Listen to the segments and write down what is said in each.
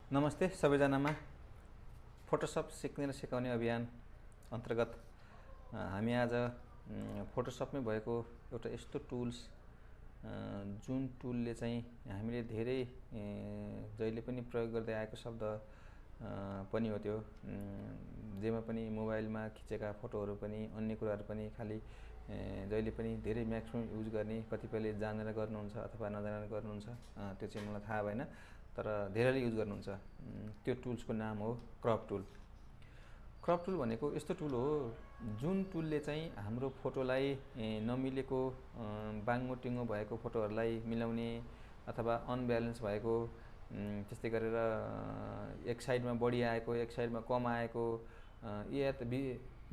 नमस्ते सबैजनामा। फोटोसप सिक्ने र सिकाउने अभियान अन्तर्गत हामी आज फोटोसपमै भएको एउटा यस्तो टुल्स जुन टुलले चाहिँ हामीले धेरै जहिले पनि प्रयोग गर्दै आएको शब्द पनि हो त्यो, जेमा पनि मोबाइलमा खिचेका फोटोहरू पनि अन्य कुराहरू पनि खालि जहिले पनि धेरै म्याक्सिमम युज गर्ने, कतिपयले जानेर गर्नुहुन्छ अथवा नजानेर गर्नुहुन्छ, त्यो चाहिँ मलाई थाहा भएन, तर धेरैले युज गर्नुहुन्छ। त्यो टुल्सको नाम हो क्रप टुल। क्रप टुल भनेको यस्तो टुल हो जुन टुलले चाहिँ हाम्रो फोटोलाई नमिलेको, बाङ्गो भएको फोटोहरूलाई मिलाउने अथवा अनब्यालेन्स भएको, त्यस्तै गरेर एक साइडमा बढी आएको एक साइडमा कम आएको, या त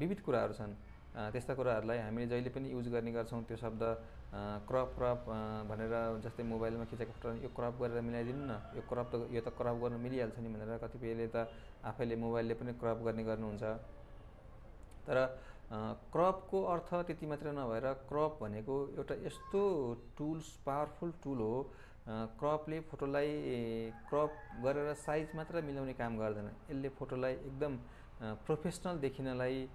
विविध कुराहरू छन्। त्यस्ता कुराहरूलाई हामीले जहिले पनि युज गर्ने गर्छौँ। त्यो शब्द क्रप भनेर, जस्तै मोबाइलमा खिचेको फोटो यो क्रप गरेर मिलाइदिनु न, यो त क्रप गर्न मिलिहाल्छ नि भनेर कतिपयले त आफैले मोबाइलले पनि क्रप गर्ने गर्नुहुन्छ। तर क्रपको अर्थ त्यति मात्र नभएर क्रप भनेको एउटा यस्तो टुल्स, पावरफुल टुल हो। क्रपले फोटोलाई क्रप गरेर साइज मात्र मिलाउने काम गर्दैन। यसले फोटोलाई एकदम प्रोफेसनल देखिनलाई,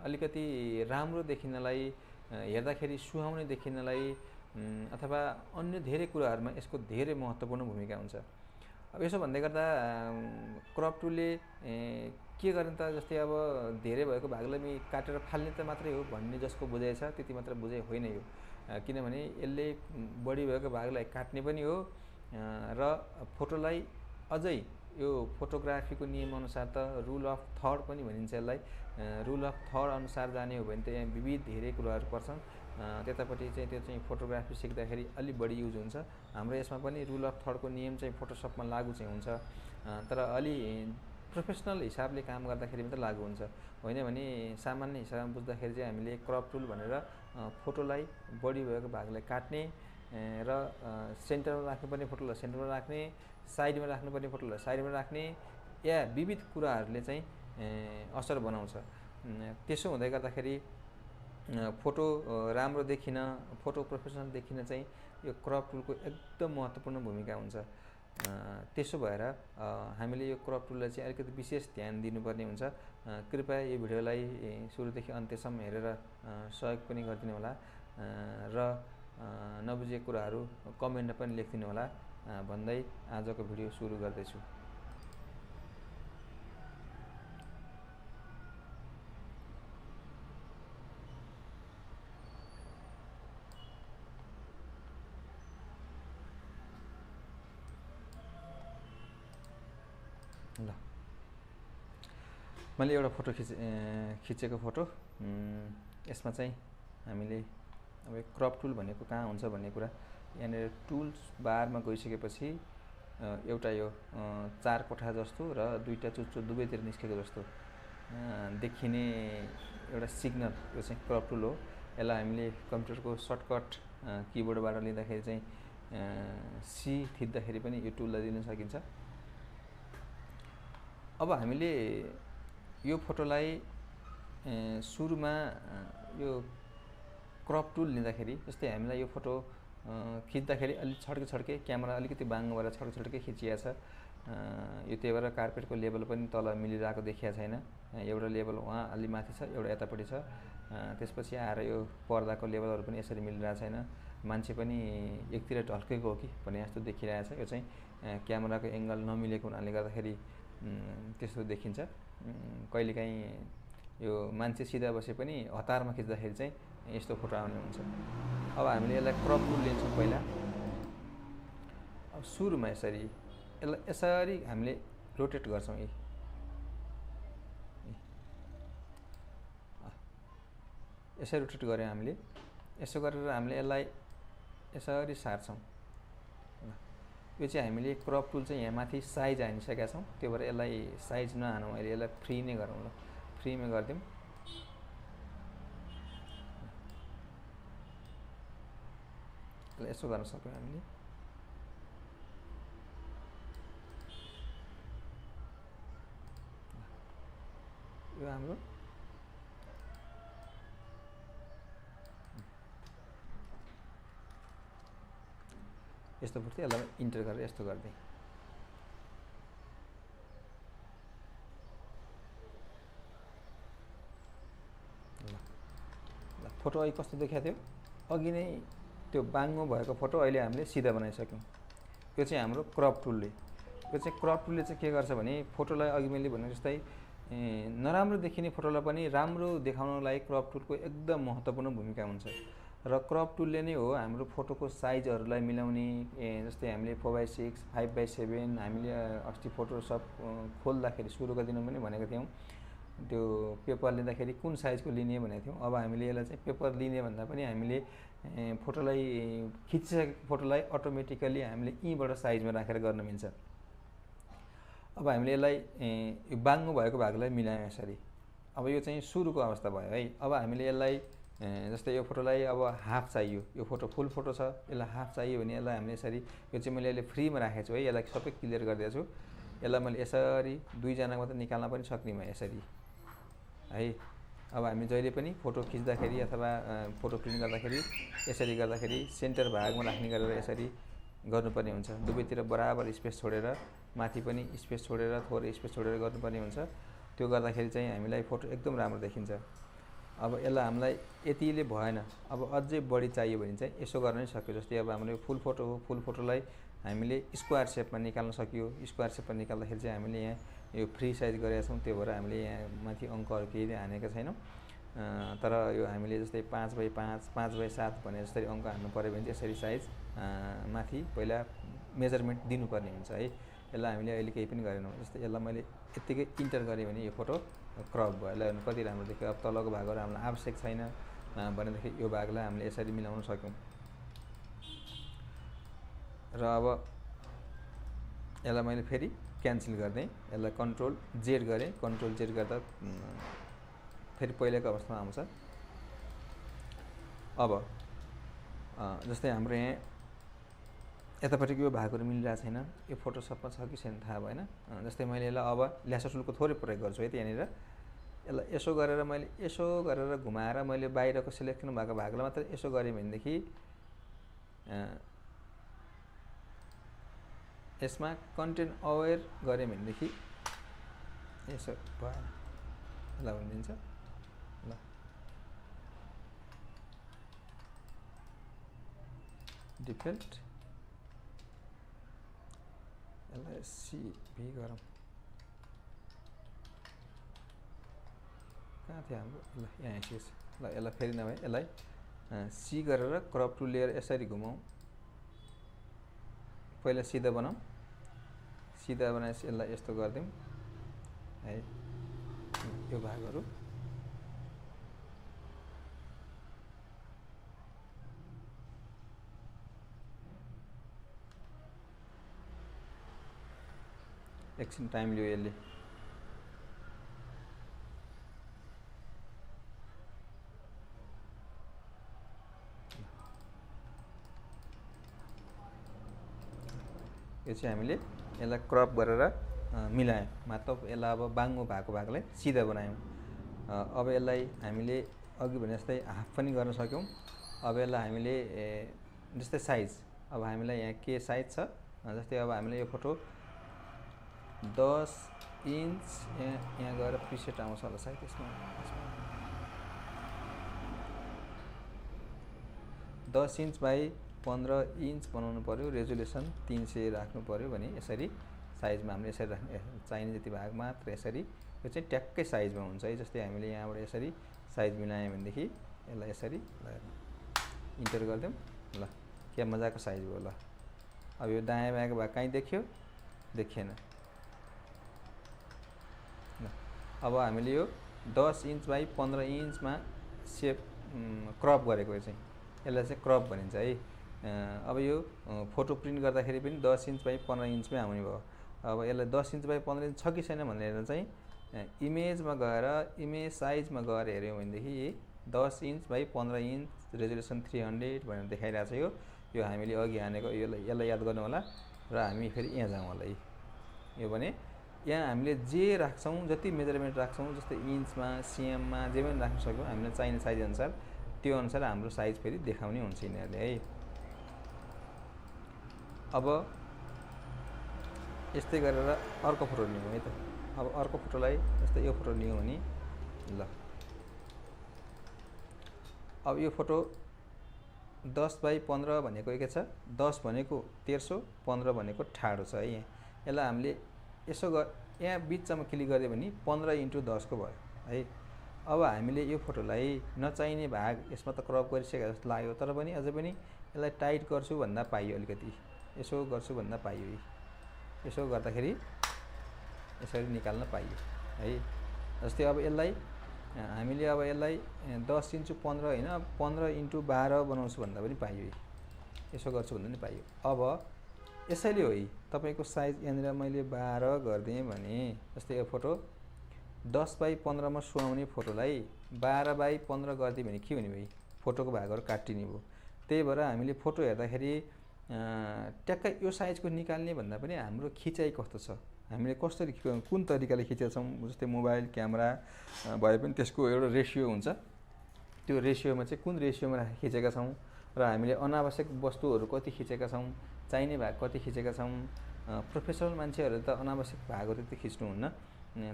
अलिकति राम्रो देखिनलाई, हेर्दाखेरि सुहाउने देखिनलाई अथवा अन्य धेरै कुराहरूमा यसको धेरै महत्त्वपूर्ण भूमिका हुन्छ। अब यसो भन्दै गर्दा क्रप टुलले के गर्ने त, जस्तै अब धेरै भएको भागलाई काटेर फाल्ने त मात्रै हो भन्ने जसको बुझाइ छ, त्यति मात्र बुझाइ होइन यो। किनभने यसले बढी भएको भागलाई काट्ने पनि हो र फोटोलाई अझै यो फोटोग्राफीको नियमअनुसार त रुल अफ थर्ड पनि भनिन्छ यसलाई। रुल अफ थर्ड अनुसार जाने हो भने त यहाँ विविध धेरै कुराहरू पर्छन्। त्यतापट्टि चाहिँ त्यो चाहिँ फोटोग्राफी सिक्दाखेरि अलि बढी युज हुन्छ। हाम्रो यसमा पनि रुल अफ थर्डको नियम चाहिँ फोटोसपमा लागु चाहिँ हुन्छ, तर अलि प्रोफेसनल हिसाबले काम गर्दाखेरि मात्रै लागु हुन्छ। होइन भने सामान्य हिसाबमा बुझ्दाखेरि चाहिँ हामीले क्रप टुल भनेर फोटोलाई बढी भएको भागलाई काट्ने र सेन्टरमा राख्नुपर्ने फोटोलाई सेन्टरमा राख्ने, साइडमा राख्नुपर्ने फोटोलाई साइडमा राख्ने, या विविध कुराहरूले चाहिँ असर बनाउँछ। त्यसो हुँदै गर्दाखेरि फोटो राम्रो देखिन, फोटो प्रोफेसनल देखिन चाहिँ यो क्रप टुलको एकदम महत्त्वपूर्ण भूमिका हुन्छ। त्यसो भएर हामीले यो क्रप टुललाई चाहिँ अलिकति विशेष ध्यान दिनुपर्ने हुन्छ। कृपया यो भिडियोलाई सुरुदेखि अन्त्यसम्म हेरेर सहयोग पनि गरिदिनु होला र नबुझेको कुराहरू कमेन्टमा पनि लेखिदिनु होला भन्दै आजको भिडियो सुरु गर्दैछु। ल, मैले एउटा फोटो खिचेको फोटो। यसमा चाहिँ हामीले अब क्रप टुल भनेको कहाँ हुन्छ भन्ने कुरा, यहाँनिर टुल्स बारमा गइसकेपछि एउटा यो 4 कोठा जस्तो र 2टा चुच्चो दुवैतिर निस्केको जस्तो देखिने एउटा सिग्नल, यो चाहिँ क्रप टुल हो। यसलाई हामीले कम्प्युटरको सर्टकट किबोर्डबाट लिँदाखेरि चाहिँ सी थिच्दाखेरि पनि यो टुललाई दिन सकिन्छ। अब हामीले यो फोटोलाई सुरुमा यो क्रप टुल लिँदाखेरि, जस्तै हामीलाई यो फोटो खिच्दाखेरि अलि छड्के क्यामेरा अलिकति बाङ्गो भएर छड्के खिचिया छ। यो त्यही भएर कार्पेटको लेभल पनि तल मिलिरहेको देखिया छैन। एउटा लेभल वहाँ अलि माथि छ, एउटा यतापट्टि छ। त्यसपछि आएर यो पर्दाको लेभलहरू पनि यसरी मिलिरहेको छैन। मान्छे पनि एकतिर ढल्केको हो कि भने जस्तो देखिरहेछ। यो चाहिँ क्यामेराको एङ्गल नमिलेको हुनाले गर्दाखेरि त्यस्तो देखिन्छ। कहिलेकाहीँ यो मान्छे सिधा बसे पनि हतारमा खिच्दाखेरि चाहिँ यस्तो फोटो आउने हुन्छ। अब हामीले यसलाई क्रप टुल लिन्छौँ पहिला। अब सुरुमा यसरी हामीले रोटेट गर्छौँ। यसरी रोटेट गऱ्यौँ हामीले। यसो गरेर हामीले यसलाई यसरी सार्छौँ। यो चाहिँ हामीले क्रप टुल चाहिँ यहाँ माथि साइज हानिसकेका छौँ, त्यो भएर यसलाई साइज नहानौँ, अहिले यसलाई फ्री नै गरौँ। ल, फ्रीमा गरिदिउँ। यसो गर्न सक्यौँ हामीले। यो हाम्रो यस्तो फोटो, यसलाई इन्टर गरेर यस्तो गरिदिएँ। फोटो अघि कस्तो देखाएको थियो, अघि नै त्यो बाङ्गो भएको फोटो अहिले हामीले सिधा बनाइसक्यौँ। यो चाहिँ हाम्रो क्रप टुलले, यो चाहिँ क्रप टुलले चाहिँ के गर्छ भने फोटोलाई अघि मैले भने जस्तै नराम्रो देखिने फोटोलाई पनि राम्रो देखाउनलाई क्रप टुलको एकदम महत्त्वपूर्ण भूमिका हुन्छ। र क्रप टुलले नै हो हाम्रो फोटोको साइजहरूलाई मिलाउने। जस्तै हामीले 4:6, 5:7 हामीले अस्ति फोटोसप खोल्दाखेरि सुरुको दिनमा पनि भनेको थियौँ, त्यो पेपर लिँदाखेरि कुन साइजको लिने भनेको थियौँ। अब हामीले यसलाई चाहिँ पेपर लिने भन्दा पनि हामीले फोटोलाई खिचिसकेको फोटोलाई अटोमेटिकली हामीले यहीँबाट साइजमा राखेर गर्न मिल्छ। अब हामीले यसलाई यो बाङ्गो भएको भागलाई मिलायौँ यसरी। अब यो चाहिँ सुरुको अवस्था भयो है। अब हामीले यसलाई जस्तै यो फोटोलाई अब हाफ चाहियो, यो फोटो फुल फोटो छ, यसलाई हाफ चाहियो भने यसलाई हामीले यसरी, यो चाहिँ मैले अहिले फ्रीमा राखेको छु है, यसलाई सबै क्लियर गरिदिएको छु। यसलाई मैले यसरी दुईजनाको मात्रै निकाल्न पनि सक्ने भयो यसरी है। अब हामी जहिले पनि फोटो खिच्दाखेरि अथवा फोटो प्रिन्ट गर्दाखेरि यसरी गर्दाखेरि सेन्टर भागमा राख्ने गरेर यसरी गर्नुपर्ने हुन्छ। दुवैतिर बराबर स्पेस छोडेर, माथि पनि स्पेस छोडेर, थोरै स्पेस छोडेर गर्नुपर्ने हुन्छ। त्यो गर्दाखेरि चाहिँ हामीलाई फोटो एकदम राम्रो देखिन्छ। अब यसलाई हामीलाई यतिले भएन, अब अझै बढी चाहियो भने चाहिँ यसो गर्न नि सक्यो। जस्तै अब हाम्रो फुल फोटो हो, फुल फोटोलाई हामीले स्क्वायर सेपमा निकाल्न सकियो। स्क्वायर सेपमा निकाल्दाखेरि चाहिँ हामीले यहाँ यो फ्री साइज गरेका छौँ, त्यो भएर हामीले यहाँ माथि अङ्कहरू केही हानेका छैनौँ। तर यो हामीले जस्तै 5:5, 5:7 भने जसरी अङ्क हान्नु पऱ्यो भने चाहिँ यसरी साइज माथि पहिला मेजरमेन्ट दिनुपर्ने हुन्छ है। यसलाई हामीले अहिले केही पनि गरेनौँ। जस्तै यसलाई मैले यत्तिकै इन्टर गरेँ भने यो फोटो क्रप भयो। यसलाई कति राम्रो देख्यो। अब तलको भागहरू हामीलाई आवश्यक छैन भनेदेखि यो भागलाई हामीले यसरी मिलाउन सक्यौँ। र अब यसलाई मैले फेरि क्यान्सल गरिदिएँ, यसलाई कन्ट्रोल जेड गरेँ। कन्ट्रोल जेड गर्दा फेरि पहिलाको अवस्थामा आउँछ। अब जस्तै हाम्रो यहाँ यतापट्टिको यो भागहरू मिलिरहेको छैन, यो फोटोसपमा छ कि छैन थाहा भएन। जस्तै मैले यसलाई अब ल्यासर टुलको थोरै प्रयोग गर्छु है। त्यहाँनिर यसलाई यसो गरेर मैले यसो गरेर घुमाएर मैले बाहिरको सिलेक्सन भएको भागलाई मात्र यसो गरेँ भनेदेखि यसमा कन्टेन्ट अवेर गरेँ भनेदेखि यसो भएन। ल भनिदिन्छ ल, डिफल्ट यसलाई CV गरौँ। कहाँ थियो हाम्रो, ल यहाँ आइसकेछ। ल यसलाई फेरि नभए यसलाई C गरेर क्रप टुल लिएर यसरी घुमाउँ। पहिला सिधा बनाऊँ, सिधा बनाएपछि यसलाई यस्तो गरिदिउँ है। यो भागहरू एकछिन टाइम लियो यसले। यो चाहिँ हामीले यसलाई क्रप गरेर मिलायौँ, मतलब यसलाई अब बाङ्गो भएको भागलाई सिधा बनायौँ। अब यसलाई हामीले अघि भने जस्तै हाफ पनि गर्न सक्यौँ। अब यसलाई हामीले जस्तै साइज, अब हामीलाई यहाँ के साइज छ, जस्तै अब हामीले यो फोटो 10 इन्च यहाँ गएर प्रिसेट आउँछ होला सायद यसमा 10 इन्च बाई 15 इन्च बनाउनु पर्यो, रेजोल्युसन 300 राख्नु पर्यो भने यसरी साइजमा हामीले यसरी राख्ने, चाहिने जति भाग मात्र यसरी, यो चाहिँ ट्याक्कै साइजमा हुन्छ है। जस्तै हामीले यहाँबाट यसरी साइज मिलायौँ भनेदेखि यसलाई यसरी इन्टर गरिदिउँ। ल के मजाको साइज भयो। ल अब यो दायाँ बायाँको भाग कहीँ देखियो, देखिएन। अब हामीले यो 10 इन्च बाई 15 इन्चमा सेप क्रप गरेको चाहिँ यसलाई चाहिँ क्रप भनिन्छ है। अब यो फोटो प्रिन्ट गर्दाखेरि पनि 10 इन्च बाई 15 इन्चमै आउने भयो। अब यसलाई 10 इन्च बाई 15 इन्च छ कि छैन भनेर चाहिँ इमेजमा गएर इमेज साइजमा गएर हेऱ्यौँ भनेदेखि 10 इन्च बाई 15 इन्च रेजोल्युसन 300 भनेर देखाइरहेको छ। यो हामीले अघि हानेको, यसलाई याद गर्नु होला। र हामी फेरि यहाँ जाउँ होला। यो भने यहाँ हामीले जे राख्छौँ, जति मेजरमेन्ट राख्छौँ, जस्तै इन्चमा, CMमा जे पनि राख्न सक्यौँ हामीलाई चाहिने साइज अनुसार, त्यो अनुसार हाम्रो साइज फेरि देखाउने हुन्छ यिनीहरूले है। अब यस्तै गरेर अर्को फोटो लियौँ है त। अब अर्को फोटोलाई जस्तै यो फोटो लियौँ भने ल अब यो फोटो 10/15 भनेको के छ, 10 भनेको तेर्सो, 15 भनेको ठाडो छ है। यहाँ यसलाई हामीले यसो यहाँ बिचमा क्लिक गरिदियो भने 15x10 को भयो है। अब हामीले यो फोटोलाई नचाहिने भाग यसमा त क्रप गरिसकेको जस्तो लाग्यो, तर पनि अझै पनि यसलाई टाइट गर्छु भन्दा पाइयो, अलिकति यसो गर्छु भन्दा पाइयो। यसो गर्दाखेरि यसरी निकाल्न पाइयो है। जस्तै अब यसलाई हामीले अब यसलाई 10x15 होइन 15x12 बनाउँछु भन्दा पनि पाइयो, यसो गर्छु भन्दा पनि पाइयो। अब यसैले हो तपाईको साइज यहाँनिर मैले 12 गरिदिएँ भने, जस्तै यो फोटो 10/15 मा सुहाउने फोटोलाई 12/15 गरिदियो भने के हुने भयो, फोटोको भागहरू काटिने भयो। त्यही भएर हामीले फोटो हेर्दाखेरि ट्याक्कै यो साइजको निकाल्ने भन्दा पनि हाम्रो खिचाइ कस्तो छ, हामीले कसरी कुन तरिकाले खिचेका छौँ, जस्तै मोबाइल क्यामेरा भए पनि त्यसको एउटा रेसियो हुन्छ, त्यो रेसियोमा चाहिँ कुन रेसियोमा राखेर खिचेका छौँ र हामीले अनावश्यक वस्तुहरू कति खिचेका छौँ, चाहिने भाग कति खिचेका छौँ। प्रोफेसनल मान्छेहरूले त अनावश्यक भागहरू त्यति खिच्नुहुन्न,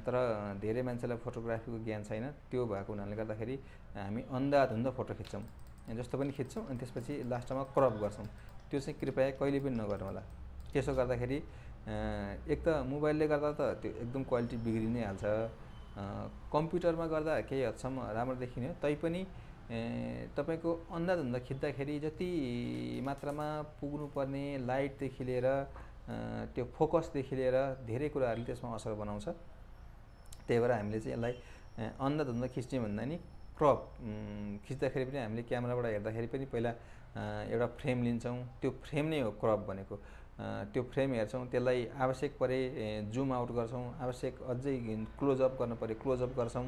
तर धेरै मान्छेलाई फोटोग्राफीको ज्ञान छैन, त्यो भएको हुनाले गर्दाखेरि हामी अन्धाधुन्ध फोटो खिच्छौँ, जस्तो पनि खिच्छौँ अनि त्यसपछि लास्टमा क्रप गर्छौँ। त्यो चाहिँ कृपया कहिले पनि नगर्नु होला। त्यसो गर्दाखेरि एक त मोबाइलले गर्दा त त्यो एकदम क्वालिटी बिग्रिनै हाल्छ, कम्प्युटरमा गर्दा केही हदसम्म राम्रो देखिने हो, तैपनि तपाईको अन्धाधुन्ध खिच्दाखेरि जति मात्रामा पुग्नुपर्ने लाइटदेखि लिएर त्यो फोकसदेखि लिएर धेरै कुराहरूले त्यसमा असर बनाउँछ। त्यही भएर हामीले चाहिँ यसलाई अन्धाधुन्ध खिच्ने भन्दा नि क्रप खिच्दाखेरि पनि हामीले क्यामेराबाट हेर्दाखेरि पनि पहिला एउटा फ्रेम लिन्छौँ, त्यो फ्रेम नै हो क्रप भनेको। त्यो फ्रेम हेर्छौँ, त्यसलाई आवश्यक परे जुम आउट गर्छौँ, आवश्यक अझै क्लोजअप गर्नु पऱ्यो क्लोजअप गर्छौँ,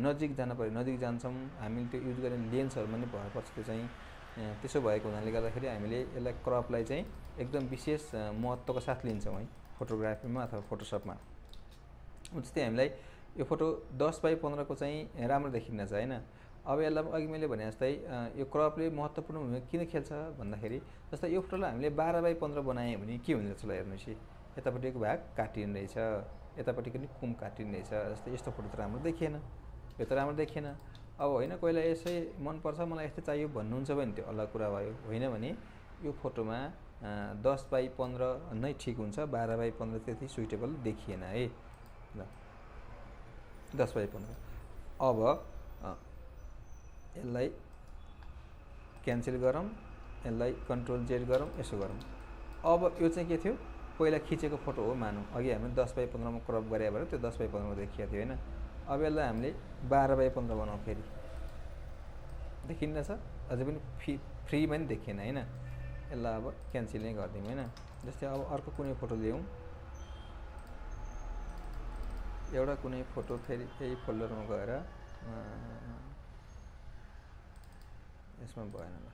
नजिक जानु पऱ्यो नजिक जान्छौँ। हामीले त्यो युज गर्ने लेन्सहरूमा नै भर पर्छ। त्यो चाहिँ त्यसो भएको हुनाले गर्दाखेरि हामीले यसलाई क्रपलाई चाहिँ एकदम विशेष महत्त्वको साथ लिन्छौँ है फोटोग्राफीमा अथवा फोटोसपमा। जस्तै हामीलाई यो फोटो 10/15 को चाहिँ राम्रो देखिन्छ होइन। अब यसलाई अघि मैले भने जस्तै यो क्रपले महत्त्वपूर्ण भूमिका किन खेल्छ भन्दाखेरि, जस्तै यो फोटोलाई हामीले 12/15 बनायौँ भने के हुने रहेछ ल हेर्नुहोस्, यतापट्टिको भाग काटिने रहेछ, यतापट्टिको नि कुम काटिने रहेछ। जस्तै यस्तो फोटो त राम्रो देखिएन, यो त राम्रो देखिएन। अब होइन कोहीलाई यसै मनपर्छ मलाई यस्तै चाहियो भन्नुहुन्छ भने त्यो अलग कुरा भयो, होइन भने यो फोटोमा 10/15 नै ठिक हुन्छ, 12/15 त्यति सुइटेबल देखिएन है। ल 10/15 अब यसलाई क्यान्सल गरौँ, यसलाई Ctrl Z गरौँ, यसो गरौँ। अब यो चाहिँ के थियो, पहिला खिचेको फोटो हो मानौँ, अघि हामीले 10/15 मा क्रप गरे भएर त्यो 10/15 मा देखिएको थियो होइन। अब यसलाई हामीले 12/15 बनाऊँ, फेरि देखिन्न छ, अझै पनि फ्रीमा नि देखिएन होइन। यसलाई अब क्यान्सल नै गरिदिउँ होइन। जस्तै अब अर्को कुनै फोटो ल्याउँ, एउटा कुनै फोटो फेरि यही फोल्डरमा गएर यसमा भएन ल,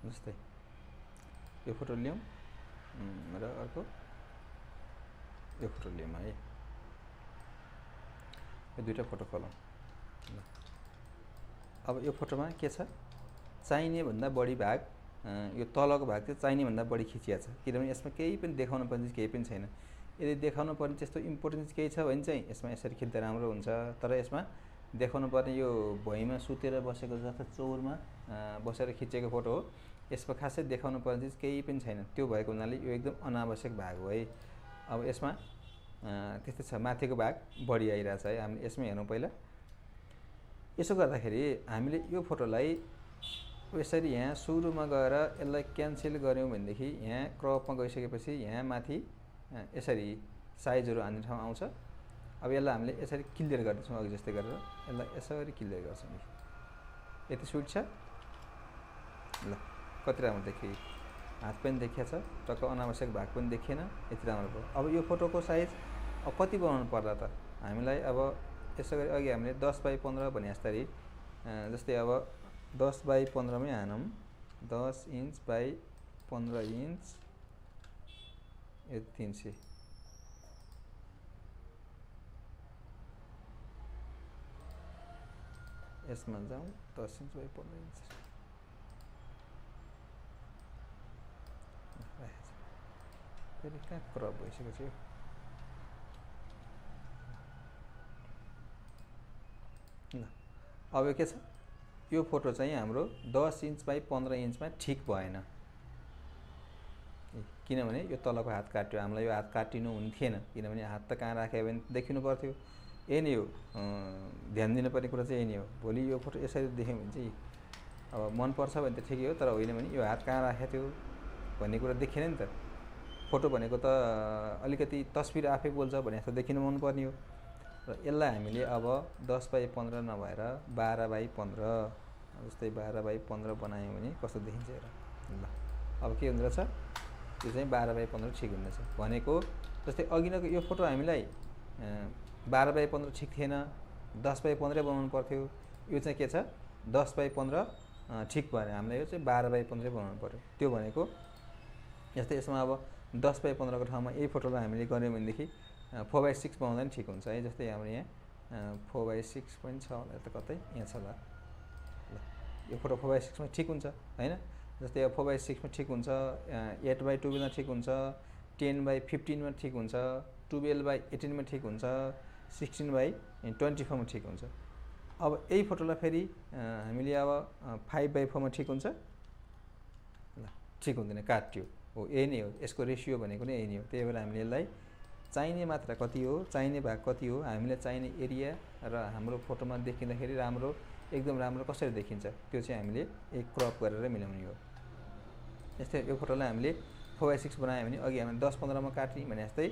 जस्तै यो फोटो ल्याउँ र अर्को यो फोटो ल्याउँ है। यो दुईवटा फोटो खोलौँ। अब यो फोटोमा के छ, चाहिने भन्दा बढी भाग, यो तलको भाग चाहिँ चाहिने भन्दा बढी खिचिया छ, किनभने यसमा केही पनि देखाउनु पर्ने केही पनि छैन। यदि देखाउनु पर्ने त्यस्तो इम्पोर्टेन्स केही छ भने चाहिँ यसमा यसरी खिच्दा राम्रो हुन्छ, तर यसमा देखाउनु पर्ने यो भुइँमा सुतेर बसेको जस्तो चौरमा बसेर खिचेको फोटो हो, यसमा खासै देखाउनु पर्ने चिज केही पनि छैन। त्यो भएको हुनाले यो एकदम अनावश्यक भाग हो है। अब यसमा त्यस्तै छ, माथिको भाग बढी आइरहेछ है। हामीले यसमा हेरौँ पहिला। यसो गर्दाखेरि हामीले यो फोटोलाई यसरी यहाँ सुरुमा गएर यसलाई क्यान्सल गऱ्यौँ भनेदेखि यहाँ क्रपमा गइसकेपछि यहाँ माथि यसरी साइजहरू हान्ने ठाउँ आउँछ। अब यसलाई हामीले यसरी क्लियर गर्दैछौँ, अघि जस्तै गरेर यसलाई यसरी क्लियर गर्छौँ। यति स्विट छ ल, कति राम्रो देखियो, हात पनि देखिया छ, टक्क अनावश्यक भाग पनि देखिएन, यति राम्रो भयो। अब यो फोटोको साइज अब कति बनाउनु पर्दा त हामीलाई, अब यसो गरी अघि हामीले 10/15 भने जस्तै, जस्तै अब 10/15 मै हानौँ, 10 इन्च बाई 15 इन्च यो 300 यसमा जाउँ 10 इन्च बाई 15 इन्च फेरि कहाँ क्रप भइसकेको छ ल अब के छ यो फोटो चाहिँ हाम्रो 10 इन्च बाई 15 इन्चमा ठिक भएन किनभने यो तलको हात काट्यो हामीलाई यो हात काटिनु हुने थिएन किनभने हात त कहाँ राख्यो भने देखिनु पर्थ्यो यही नै हो ध्यान दिनुपर्ने कुरा चाहिँ यही नै हो भोलि यो फोटो यसरी देख्यौँ भने चाहिँ अब मन पर्छ भने त ठिकै हो तर होइन भने यो हात कहाँ राखेको थियो भन्ने कुरा देखिएन नि त फोटो भनेको त अलिकति तस्बिर आफै बोल्छ भने जस्तो देखिनु मनपर्ने हो र यसलाई हामीले अब 10 बाई 15 नभएर 12 बाई 15 जस्तै 12 बाई 15 बनायौँ भने कस्तो देखिन्छ हेर ल अब के हुँदो रहेछ यो चाहिँ 12 बाई 15 ठिक हुँदैछ भनेको जस्तै अघिनको यो फोटो हामीलाई 12 बाई 15 ठिक थिएन 10 बाई 15 बनाउनु पर्थ्यो यो चाहिँ के छ 10 बाई 15 ठिक भएन हामीलाई यो चाहिँ 12 बाई 15 बनाउनु पर्यो त्यो भनेको जस्तै यसमा अब 10 बाई 15 को ठाउँमा यही फोटोलाई हामीले गऱ्यौँ भनेदेखि 4 बाई 6 बनाउँदा नि ठिक हुन्छ है जस्तै हाम्रो यहाँ 4 बाई 6 पनि छ होला त कतै यहाँ छ ल यो फोटो 4 बाई 6 मा ठिक हुन्छ हैन जस्तै अब 4 बाई 6 मा ठिक हुन्छ 8 बाई 12 मा ठिक हुन्छ 10 बाई 15 मा ठिक हुन्छ 12 बाई 18 मा ठिक हुन्छ 16 बाई 24 मा ठिक हुन्छ अब यही फोटोलाई फेरि हामीले अब 5 बाई 4 मा ठिक हुन्छ ल ठिक हुँदैन काट्यो हो यही नै हो यसको रेसियो भनेको नै यही नै हो त्यही भएर हामीले यसलाई चाहिने मात्रा कति हो चाहिने भाग कति हो हामीले चाहिने एरिया र हाम्रो फोटोमा देखिँदाखेरि राम्रो एकदम राम्रो कसरी देखिन्छ त्यो चाहिँ हामीले एक क्रप गरेर मिलाउने हो जस्तै यो फोटोलाई हामीले 4 बाई 6 बनायो भने अघि हामीले 10 15 मा काट्ने भने जस्तै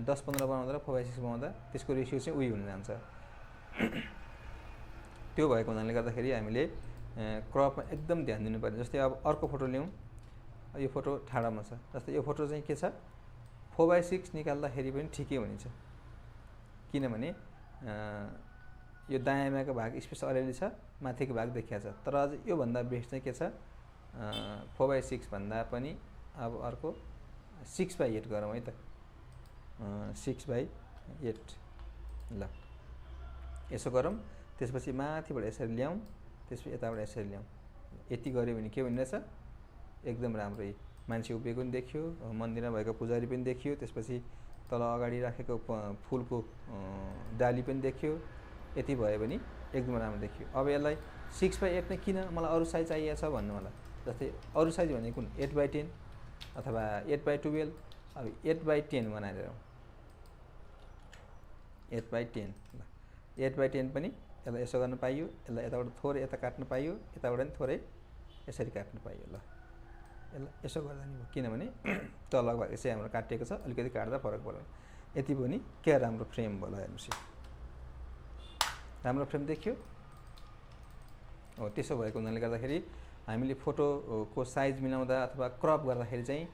10 15 बनाउँदा र 4 बाई 6 बनाउँदा त्यसको रेसियो चाहिँ उही हुन जान्छ त्यो भएको हुनाले गर्दाखेरि हामीले क्रपमा एकदम ध्यान दिनुपर्छ जस्तै अब अर्को फोटो ल्याउँ यो फोटो ठाडामा छ जस्तै यो फोटो चाहिँ के छ 4 बाई 6 निकाल्दाखेरि पनि ठिकै हुन्छ किनभने यो दायाँको भाग स्पेस अलिअलि छ माथिको भाग देखिएको छ तर अझ यो भन्दा बेस्ट चाहिँ के छ 4 बाई 6 भन्दा पनि अब अर्को 6 बाई 8 गरौँ है त 6 बाई 8 ल यसो गरौँ त्यसपछि माथिबाट यसरी ल्याउँ त्यसपछि यताबाट यसरी ल्याउँ यति गऱ्यो भने के हुने रहेछ एकदम राम्रै मान्छे उभिएको पनि देखियो मन्दिरमा भएको पुजारी पनि देखियो त्यसपछि तल अगाडि राखेको फुलको डाली पनि देखियो यति भयो भने एकदम राम्रो देखियो अब यसलाई 6 बाई 8 नै किन मलाई अरू साइज चाहिएको छ भन्नु होला जस्तै अरू साइज भनेको कुन 8 बाई 10 अथवा 8 बाई 12 अब 8 बाई 10 बनाएर 8 बाई 10 ल 8 बाई 10 पनि यसलाई यसो गर्न पाइयो यसलाई यताबाट थोरै यता काट्न पाइयो यताबाट पनि थोरै यसरी काट्न पाइयो ल यसलाई यसो गर्दा नि किनभने तलको भाग चाहिँ हाम्रो काटिएको छ अलिकति काट्दा फरक पर्यो यति पनि क्या राम्रो फ्रेम भयो हेर्नुस् राम्रो फ्रेम देखियो हो त्यसो भएको हुनाले गर्दाखेरि हामीले फोटोको साइज मिलाउँदा अथवा क्रप गर्दाखेरि चाहिँ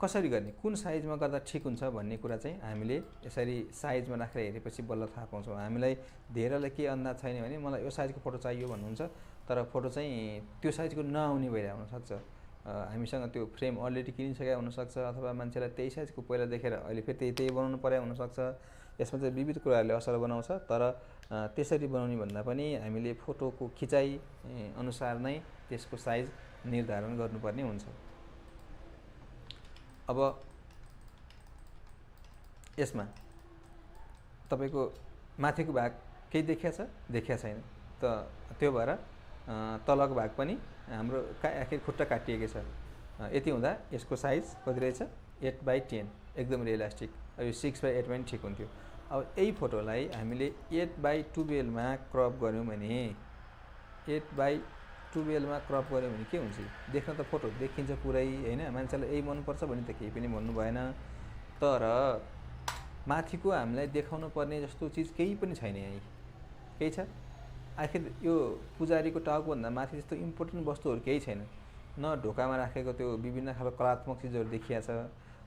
कसरी गर्ने कुन साइजमा गर्दा ठिक हुन्छ भन्ने कुरा चाहिँ हामीले यसरी साइजमा राखेर हेरेपछि बल्ल थाहा पाउँछौँ हामीलाई धेरैलाई के अन्दाज छैन भने मलाई यो साइजको फोटो चाहियो भन्नुहुन्छ तर फोटो चाहिँ त्यो साइजको नआउने भइरहेको हुनसक्छ हामीसँग त्यो फ्रेम अलरेडी किनिसकेको हुनसक्छ अथवा मान्छेलाई त्यही साइजको पहिला देखेर अहिले फेरि त्यही बनाउनु पर्यो हुनसक्छ यसमा चाहिँ विविध कुराहरूले असर बनाउँछ तर त्यसरी बनाउने भन्दा पनि हामीले फोटोको खिचाइ अनुसार नै त्यसको साइज निर्धारण गर्नुपर्ने हुन्छ अब यसमा तपाईको माथिको भाग केही देखिया छैन त त्यो भएर तलको भाग पनि हाम्रो आखिर खुट्टा काटिएको छ यति हुँदा यसको साइज कति रहेछ 8 बाई 10 एकदम रियलिस्टिक यो 6 बाई 8 पनि ठिक हुन्थ्यो अब यही फोटोलाई हामीले 8 बाई 12 मा क्रप गर्यौं भने 8 बाई 12 मा क्रप गर्यौं भने के हुन्छ देख्न त फोटो देखिन्छ पुरै हैन मान्छेलाई यही मन पर्छ भने त केही पनि भन्नु भएन तर माथिको हामीलाई देखाउनु पर्ने जस्तो चीज केही पनि छैन यही केही छ आखिर यो पुजारीको टाउको भन्दा माथि जस्तो इम्पोर्टेन्ट वस्तुहरु केही छैन न ढोकामा राखेको त्यो विभिन्न खालको कलात्मक चीजहरु देखिया छ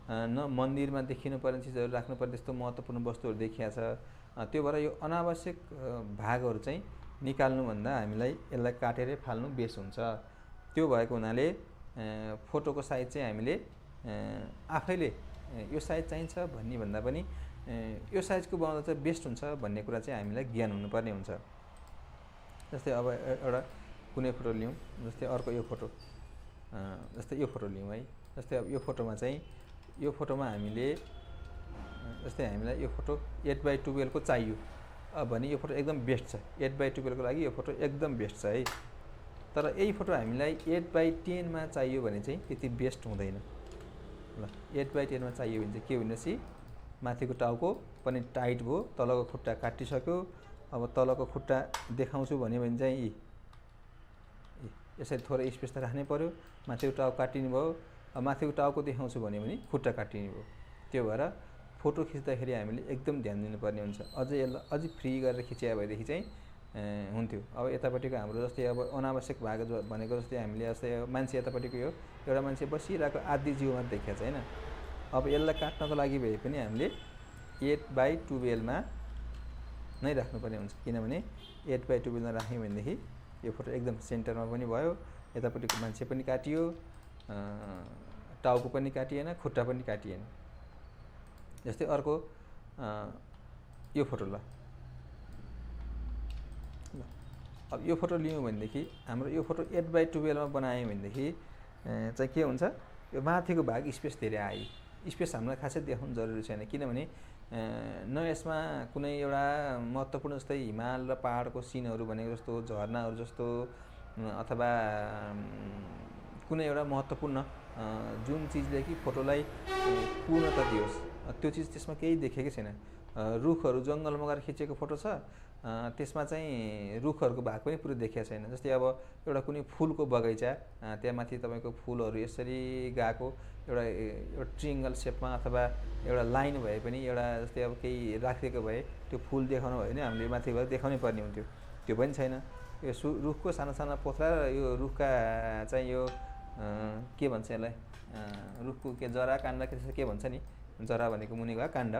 न मन्दिरमा देखिनु पर्ने चीजहरु राख्नु पर्ने त्यस्तो महत्त्वपूर्ण वस्तुहरु देखिया छ त्यो भएर यो अनावश्यक भागहरु चाहिँ निकाल्नु भन्दा हामीलाई यसलाई काटेरै फाल्नु बेस हुन्छ त्यो भएको हुनाले फोटोको साइज चाहिँ हामीले आफैले यो साइज चाहिन्छ भन्ने भन्दा पनि यो साइजको बनाउँदा चाहिँ बेस्ट हुन्छ भन्ने कुरा चाहिँ हामीलाई ज्ञान हुनुपर्ने हुन्छ। जस्तै अब एउटा कुनै फोटो लियौँ, जस्तै अर्को यो फोटो, जस्तै यो फोटो लियौँ है। जस्तै अब यो फोटोमा हामीले जस्तै हामीलाई यो फोटो 8x12 को चाहियो भने यो फोटो एकदम बेस्ट छ। 8x12 को लागि यो फोटो एकदम बेस्ट छ है। तर यही फोटो हामीलाई 8x10 मा चाहियो भने चाहिँ त्यति बेस्ट हुँदैन। ल 8x10 मा चाहियो भने चाहिँ के भनेपछि माथिको टाउको पनि टाइट भयो, तलको खुट्टा काटिसक्यो। अब तलको खुट्टा देखाउँछु भन्यो भने चाहिँ यसरी थोरै स्पेस त राख्नै पर्यो। माथिको टाउको काटिने भयो। अब माथिको टाउको देखाउँछु भन्यो भने खुट्टा काटिने भयो। त्यो भएर फोटो खिच्दाखेरि हामीले एकदम ध्यान दिनुपर्ने हुन्छ। अझै यसलाई अझै फ्री गरेर खिच्या भएदेखि चाहिँ हुन्थ्यो। अब यतापट्टिको हाम्रो जस्तै अब अनावश्यक भाग भनेको जस्तै हामीले जस्तै मान्छे यतापट्टिको यो एउटा मान्छे बसिरहेको आदि जिउ मात्र देखिया छ हैन। अब यसलाई काट्नको लागि भए पनि हामीले 8x12 मा नै राख्नुपर्ने हुन्छ। किनभने 8x12 मा राख्यौँ भनेदेखि यो फोटो एकदम सेन्टरमा पनि भयो, यतापट्टिको मान्छे पनि काटियो, टाउको पनि काटिएन, खुट्टा पनि काटिएन। जस्तै अर्को यो फोटो ल अब यो फोटो लियौँ भनेदेखि हाम्रो यो फोटो 8x12 मा बनायौँ भनेदेखि चाहिँ के हुन्छ, यो माथिको भाग स्पेस धेरै आयो। स्पेस हामीलाई खासै देखाउनु जरुरी छैन। किनभने न यसमा कुनै एउटा महत्त्वपूर्ण जस्तै हिमाल र पहाडको सिनहरू भनेको जस्तो, झरनाहरू जस्तो अथवा कुनै एउटा महत्त्वपूर्ण जुन चिजले कि फोटोलाई पूर्णता दियोस् त्यो चिज त्यसमा केही देखेकै छैन। रुखहरू जङ्गलमा गएर खिचेको फोटो छ, त्यसमा चाहिँ रुखहरूको भाग पनि पुरै देखिया छैन। जस्तै अब एउटा कुनै फुलको बगैँचा, त्यहाँ माथि तपाईँको फुलहरू यसरी गएको एउटा ट्रिएङ्गल सेपमा अथवा एउटा लाइन भए पनि एउटा जस्तै अब केही राखिदिएको भए त्यो फुल देखाउनु भयो भने हामीले माथिबाट देखाउनै पर्ने हुन्थ्यो। त्यो पनि छैन। यो रुखको साना साना पोथ्रा र यो रुखका चाहिँ यो के भन्छ यसलाई, रुखको के जरा काण्ड के भन्छ नि, जरा भनेको मुनिको काण्ड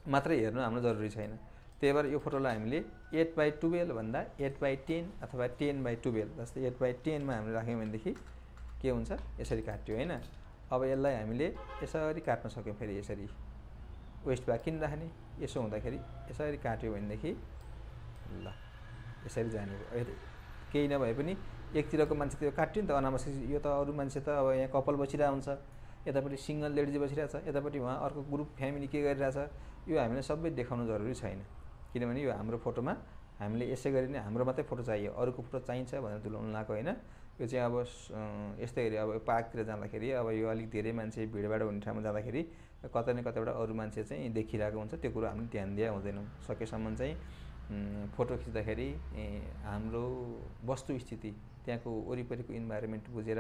मात्रै हेर्नु हाम्रो जरुरी छैन। त्यही भएर यो फोटोलाई हामीले 8x12 भन्दा 8x10 अथवा 10x12 जस्तै 8x10 मा हामीले राख्यौँ भनेदेखि के हुन्छ, यसरी काट्यो हैन। अब यसलाई हामीले यसरी काट्न सक्यौँ। फेरि यसरी वेस्ट भाग किन राख्ने, यसो हुँदाखेरि यसरी काट्यो भनेदेखि ल यसरी जाने भयो। केही नभए पनि एकतिरको मान्छे त्यो काट्यो नि त अनावश्यक। यो त अरू मान्छे त अब यहाँ कपाल बसिरहेको हुन्छ, यतापट्टि सिङ्गल लेडिज बसिरहेको छ, यतापट्टि उहाँ अर्को ग्रुप फ्यामिली के गरिरहेछ, यो हामीले सबै देखाउनु जरुरी छैन। किनभने यो हाम्रो फोटोमा हामीले यसै गरी नै हाम्रो मात्रै फोटो चाहियो, अरूको फोटो चाहिन्छ भनेर तुलाउनु लगाएको होइन। यो चाहिँ अब यस्तै गरी अब पार्कतिर जाँदाखेरि अब यो अलिक धेरै मान्छे भिडभाड हुने ठाउँमा जाँदाखेरि कतै न कतैबाट अरू मान्छे चाहिँ देखिरहेको हुन्छ। त्यो कुरो हामीले ध्यान दिए हुँदैनौँ। सकेसम्म चाहिँ फोटो खिच्दाखेरि हाम्रो वस्तुस्थिति, त्यहाँको वरिपरिको इन्भाइरोमेन्ट बुझेर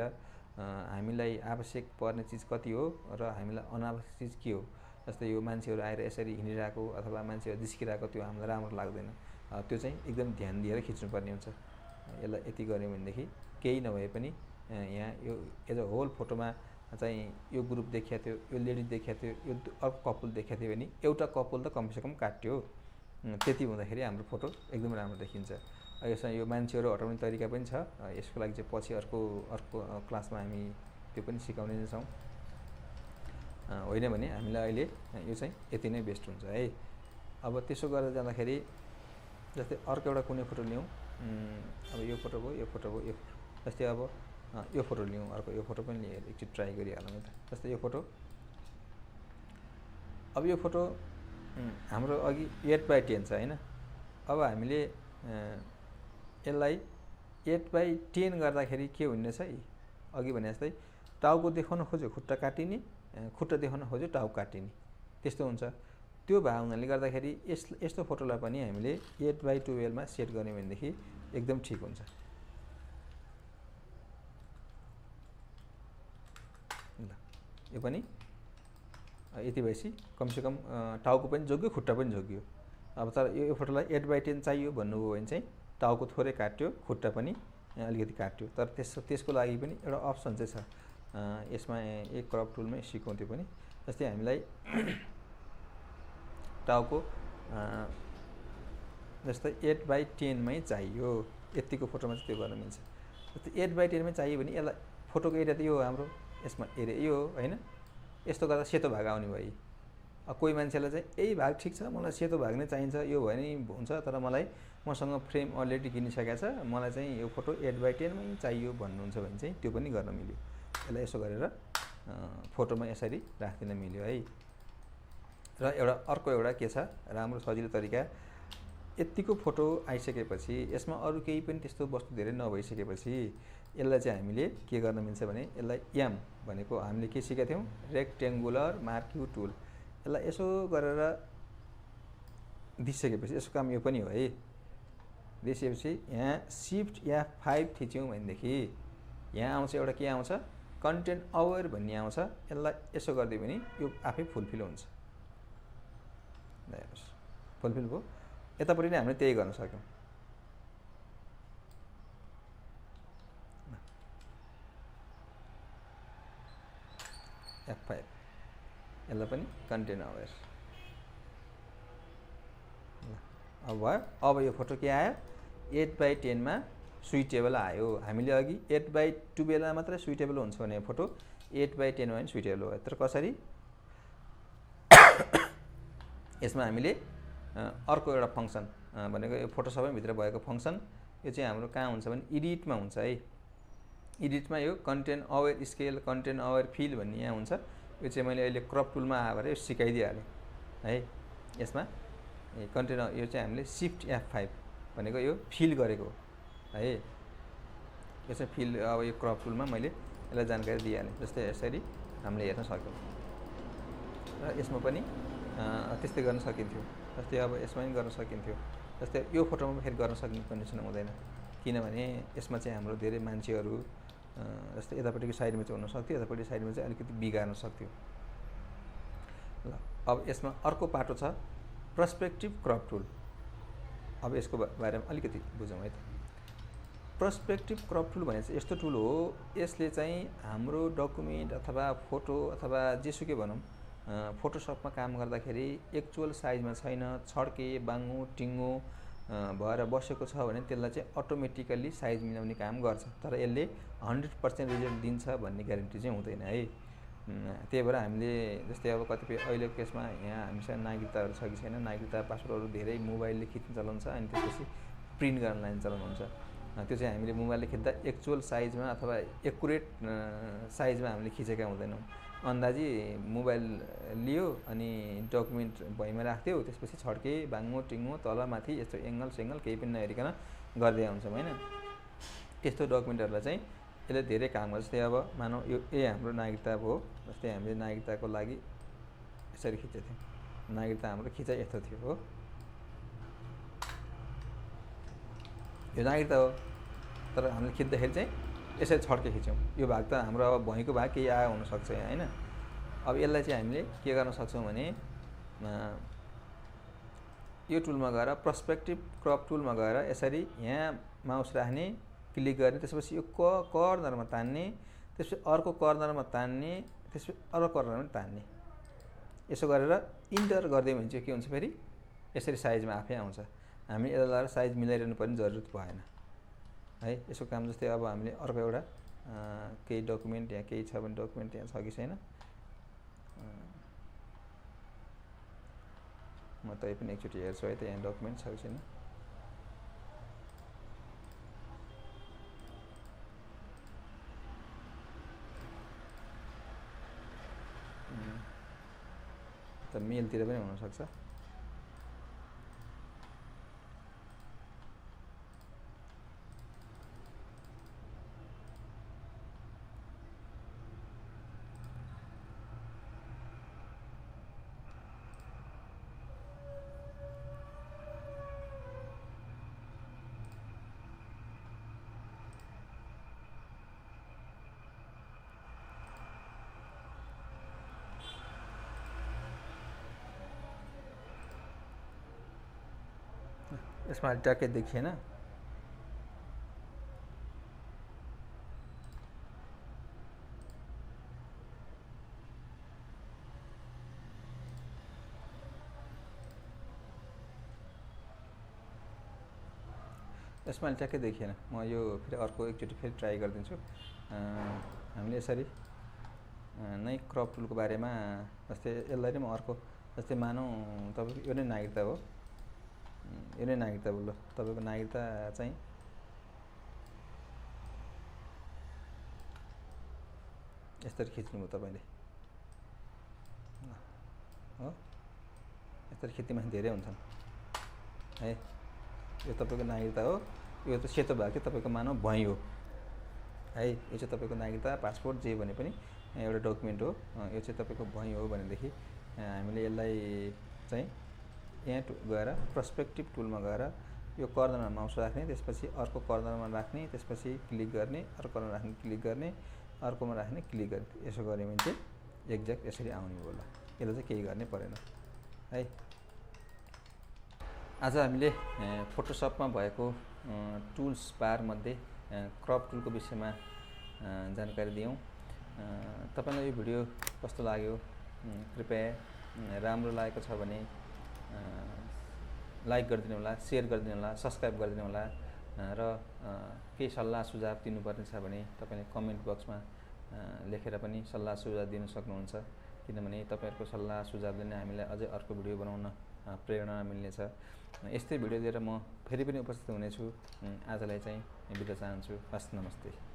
हामीलाई आवश्यक पर्ने चिज कति हो र हामीलाई अनावश्यक चिज के हो। जस्तै यो मान्छेहरू आएर यसरी हिँडिरहेको अथवा मान्छेहरू जिस्किरहेको त्यो हामीलाई राम्रो लाग्दैन। त्यो चाहिँ एकदम ध्यान दिएर खिच्नुपर्ने हुन्छ। यसलाई यति गऱ्यौँ भनेदेखि केही नभए पनि यहाँ यो एज अ होल फोटोमा चाहिँ यो ग्रुप देखिया थियो, यो लेडिज देखिया थियो, यो अर्को कपल देखिया थियो भने एउटा कपल त कमसेकम काट्यो। त्यति हुँदाखेरि हाम्रो फोटो एकदम राम्रो देखिन्छ। यसमा यो मान्छेहरू हटाउने तरिका पनि छ। यसको लागि चाहिँ पछि अर्को क्लासमा हामी त्यो पनि सिकाउने नै छौँ। होइन भने हामीलाई अहिले यो चाहिँ यति नै बेस्ट हुन्छ है। अब त्यसो गरेर जाँदाखेरि जस्तै अर्को एउटा कुनै फोटो लियौँ, अब यो फोटो भयो, यो फोटो भयो, यो जस्तै अब यो फोटो लियौँ, अर्को यो फोटो पनि लिएर एकचोटि ट्राई गरिहालौँ त। जस्तै यो फोटो, अब यो फोटो हाम्रो अघि 8x10 छ होइन। अब हामीले यसलाई 8x10 गर्दाखेरि के हुने छ है, अघि भने जस्तै टाउको देखाउन खोज्यो खुट्टा काटिने, खुट्टा देखाउन खोज्यो टाउको काटिने, त्यस्तो हुन्छ। त्यो भए हुनाले गर्दाखेरि यस्तो फोटोलाई पनि हामीले 8x12 मा सेट गर्यौँ भनेदेखि एकदम ठिक हुन्छ। ल यो पनि यति भएपछि कमसेकम टाउको पनि जोग्यो, खुट्टा पनि जोग्यो। अब तर यो फोटोलाई 8x10 चाहियो भन्नुभयो भने चाहिँ टाउको थोरै काट्यो, खुट्टा पनि अलिकति काट्यो। तर त्यसको लागि पनि एउटा अप्सन चाहिँ छ। यसमा एक क्रप टुलमै सिकाउँथ्यो पनि। जस्तै हामीलाई टाउको जस्तै 8x10 मै चाहियो, यतिको फोटोमा चाहिँ त्यो गर्न मिल्छ। जस्तै 8x10 मै चाहियो भने यसलाई फोटोको एरिया त यो हाम्रो यसमा एरिया यो हो हैन, यस्तो गर्दा सेतो भाग आउने भयो। कोही मान्छेलाई चाहिँ यही भाग ठिक छ, मलाई सेतो भाग नै चाहिन्छ, यो भयो नि हुन्छ, तर मलाई मसँग फ्रेम अलरेडी किनिसकेको छ, मलाई चाहिँ यो फोटो 8x10 मै चाहियो भन्नुहुन्छ भने चाहिँ त्यो पनि गर्न मिल्यो। यसलाई यसो गरेर फोटोमा यसरी राख्दिन मिल्यो है। र अर्को एउटा के छ राम्रो सजिलो तरिका, यतिको फोटो आइसकेपछि यसमा अरू केही पनि त्यस्तो वस्तु धेरै नभइसकेपछि यसलाई चाहिँ हामीले के गर्न मिल्छ भने यसलाई एम भनेको हामीले के सिकेका थियौँ, रेक्टेङ्गुलर मार्क्यु टुल। यसलाई यसो गरेर दिइसकेपछि यसको काम यो पनि हो है। दिइसकेपछि यहाँ सिफ्ट F5 थिच्यौँ भनेदेखि यहाँ आउँछ एउटा के आउँछ, कन्टेन्ट अवेयर भन्ने आउँछ। यसलाई यसो गरिदियो भने यो आफै फुलफिल हुन्छ। हेर्नुहोस् फुलफिल भयो। यतापट्टि नै हामीले त्यही गर्न सक्यौँ। F5 यसलाई पनि कन्टेन्ट अवेयर। अब भयो। अब यो फोटो के आयो, 8x10 मा सुइटेबल आयो। हामीले अघि 8x12 मा मात्रै सुइटेबल हुन्छ भने फोटो 8x10 मा पनि सुइटेबल भयो। तर कसरी, यसमा हामीले अर्को एउटा फङ्सन भनेको यो फोटोसपमै भित्र भएको फङ्सन, यो चाहिँ हाम्रो कहाँ हुन्छ भने एडिटमा हुन्छ है। एडिटमा यो content aware scale, content aware fill भन्ने यहाँ हुन्छ। यो चाहिँ मैले अहिले क्रप टुलमा आएर यो सिकाइदिइहालेँ है। यसमा कन्टेन्ट यो चाहिँ हामीले सिफ्ट F5 भनेको यो फिल गरेको है। यो चाहिँ फिल, अब यो क्रप टुलमा मैले यसलाई जानकारी दिइहालेँ। जस्तै यसरी हामीले हेर्न सक्यौँ र यसमा पनि त्यस्तै गर्न सकिन्थ्यो। जस्तै अब यसमा पनि गर्न सकिन्थ्यो। जस्तै यो फोटोमा फेरि गर्न सक्ने कन्डिसन हुँदैन, किनभने यसमा चाहिँ हाम्रो धेरै मान्छेहरू जस्तै यतापट्टिको साइडमा चाहिँ हुनसक्थ्यो, यतापट्टि साइडमा चाहिँ अलिकति बिगार्न सक्थ्यो। ल अब यसमा अर्को पाटो छ पर्सपेक्टिभ क्रप टुल। अब यसको बारेमा अलिकति बुझौँ है त। पर्सपेक्टिभ क्रप टुल भने चाहिँ यस्तो टुल हो, यसले चाहिँ हाम्रो डकुमेन्ट अथवा फोटो अथवा जेसुकै भनौँ फोटोसपमा काम गर्दाखेरि एक्चुअल साइजमा छैन, छड्के बाङ्गो टिङ्गो भएर बसेको छ भने त्यसलाई चाहिँ अटोमेटिकल्ली साइज मिलाउने काम गर्छ। तर यसले 100% रिजल्ट दिन्छ भन्ने ग्यारेन्टी चाहिँ हुँदैन है। त्यही भएर हामीले जस्तै अब कतिपय अहिलेको केसमा यहाँ हामीसँग नागरिकताहरू छ कि छैन, नागरिकता पासपोर्टहरू धेरै मोबाइलले खिच्ने चलन छ, अनि त्यसपछि प्रिन्ट गर्न लाने चलन हुन्छ। त्यो चाहिँ हामीले मोबाइलले खिच्दा एक्चुअल साइजमा अथवा एकुरेट साइजमा हामीले खिचेका हुँदैनौँ। अन्दाजी मोबाइल लियो अनि डकुमेन्ट भुइँमा राख्थ्यो, त्यसपछि छड्के बाङ्गो टिङ्गो तल माथि यस्तो एङ्गल सेङ्गल केही पनि नहेरिकन गर्दै आउँछौँ होइन। त्यस्तो डकुमेन्टहरूलाई चाहिँ यसले धेरै काम गर्छ। जस्तै अब मानौँ यो हाम्रो नागरिकता भयो, जस्तै हामीले नागरिकताको लागि यसरी खिचेको थियौँ। नागरिकता हाम्रो खिचाइ यस्तो थियो हो, यो नागरिकता हो, तर हामीले खिच्दाखेरि चाहिँ यसरी छड्के खिच्यौँ। यो भाग त हाम्रो अब भुइँको भाग केही आयो हुनसक्छ यहाँ होइन। अब यसलाई चाहिँ हामीले के गर्न सक्छौँ भने यो टुलमा गएर पर्सपेक्टिभ क्रप टुलमा गएर यसरी यहाँ माउस राख्ने, क्लिक गर्ने, त्यसपछि यो कर्नरमा तान्ने, त्यसपछि अर्को कर्नरमा तान्ने, त्यसपछि अर्को कर्नरमा तान्ने। यसो गरेर इन्टर गरिदियो भने चाहिँ के हुन्छ, फेरि यसरी साइजमा आफै आउँछ। हामी यसलाई लगाएर साइज मिलाइरहनु पर्ने जरुरत भएन है। यसको काम जस्तै अब हामीले अर्को एउटा केही डकुमेन्ट यहाँ केही छ भने डकुमेन्ट यहाँ छ कि छैन, म तै पनि एकचोटि हेर्छु है त यहाँ डकुमेन्ट छ कि छैन। त मेलतिर पनि हुनसक्छ। यसमा ट्याक्कै देखिएन। यसमा ट्याक्कै देखिएन। म यो फेरि अर्को एकचोटि फेरि ट्राई गरिदिन्छु। हामीले यसरी नै क्रप टुलको बारेमा जस्तै यसलाई नै म अर्को जस्तै मानौँ तपाईँको यो नै नागरिकता हो, यो नै नागरिकता बोल्नु तपाईँको नागरिकता चाहिँ यसरी खिच्नुभयो तपाईँले हो, यसरी खिच्ने मान्छे धेरै हुन्छन् है। यो तपाईँको नागरिकता हो, यो त सेतो भएको चाहिँ तपाईँको मानव भुइँ हो है। यो चाहिँ तपाईँको नागरिकता पासपोर्ट जे भने पनि एउटा डकुमेन्ट हो। यो चाहिँ तपाईँको भुइँ हो भनेदेखि हामीले यसलाई चाहिँ यहाँ गएर पर्सपेक्टिभ टुलमा गएर यो कर्नरमा माउस राख्ने, त्यसपछि अर्को कर्नरमा राख्ने, त्यसपछि क्लिक गर्ने, अर्को कर्नरमा राख्ने क्लिक गर्ने, अर्कोमा राख्ने क्लिक गर्ने। यसो गऱ्यो भने चाहिँ एक्ज्याक्ट यसरी आउने होला। यसलाई चाहिँ केही गर्ने परेन है। आज हामीले फोटोसपमा भएको टुल्स बारमध्ये क्रप टुलको विषयमा जानकारी दियौँ। तपाईँलाई यो भिडियो कस्तो लाग्यो कृपया राम्रो लागेको छ भने लाइक गरिदिनु होला, सेयर गरिदिनु होला, सब्सक्राइब गरिदिनु होला र केही सल्लाह सुझाव दिनुपर्ने छ भने तपाईँले कमेन्ट बक्समा लेखेर पनि सल्लाह सुझाव दिन सक्नुहुन्छ। किनभने तपाईँहरूको सल्लाह सुझावले नै हामीलाई अझै अर्को भिडियो बनाउन प्रेरणा मिल्नेछ। यस्तै भिडियो लिएर म फेरि पनि उपस्थित हुनेछु। आजलाई चाहिँ बिदा चाहन्छु। हस्, नमस्ते।